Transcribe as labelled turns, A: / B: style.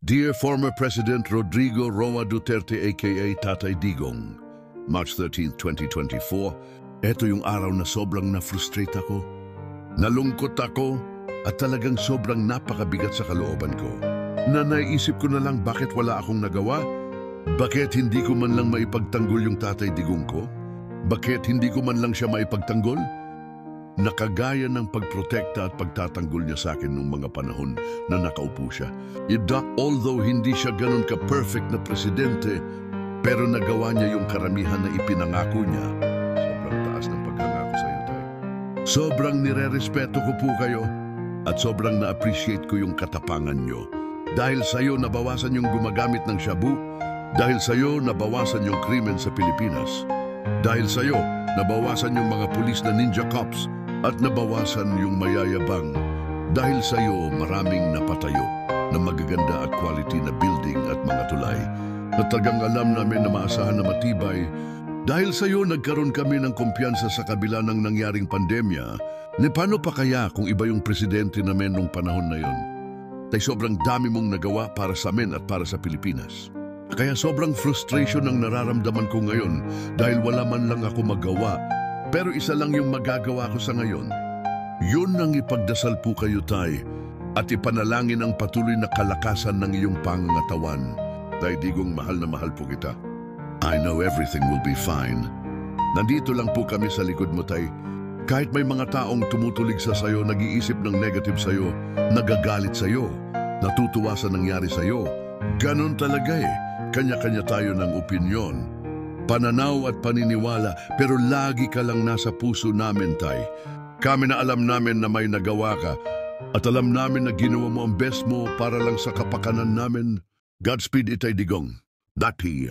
A: Dear former President Rodrigo Roa Duterte aka Tatay Digong, March 13, 2024, eto yung araw na sobrang na-frustrate ako. Nalungkot ako at talagang sobrang napakabigat sa kalooban ko. Na naisip ko na lang bakit wala akong nagawa? Bakit hindi ko man lang maipagtanggol yung Tatay Digong ko? Bakit hindi ko man lang siya maipagtanggol? Nakagaya ng pagprotekta at pagtatanggol niya sa akin nung mga panahon na nakaupo siya. Although hindi siya ganun ka-perfect na presidente, pero nagawa niya yung karamihan na ipinangako niya. Sobrang taas ng paghangako sa iyo, Tay. Sobrang nire-respeto ko po kayo at sobrang na-appreciate ko yung katapangan niyo. Dahil sa iyo nabawasan yung gumagamit ng shabu, dahil sa iyo nabawasan yung krimen sa Pilipinas, dahil sa iyo nabawasan yung mga pulis na ninja cops at nabawasan yung mayayabang. Dahil sa iyo maraming napatayo na magaganda at quality na building at mga tulay na tagang alam namin na maasahan na matibay. Dahil sa iyo nagkaroon kami ng kumpiyansa sa kabila ng nangyaring pandemya. Ni paano pa kaya kung iba yung presidente namin nung panahon na yon? Tay sobrang dami mong nagawa para sa amin at para sa Pilipinas. Kaya sobrang frustration ang nararamdaman ko ngayon dahil wala man lang ako magawa. Pero isa lang yung magagawa ko sa ngayon. Yun ang ipagdasal po kayo, Tay, at ipanalangin ang patuloy na kalakasan ng iyong pangangatawan. Tay Digong, mahal na mahal po kita. I know everything will be fine. Nandito lang po kami sa likod mo, Tay. Kahit may mga taong tumutulig sa sayo, nag-iisip ng negative sayo, nagagalit sayo, natutuwa sa nangyari sayo. Ganon talaga eh. Kanya-kanya tayo ng opinyon, pananaw at paniniwala, pero lagi ka lang nasa puso namin, Tay. Kami na alam namin na may nagawa ka at alam namin na ginawa mo ang best mo para lang sa kapakanan namin. Godspeed, Itay Digong. Dati.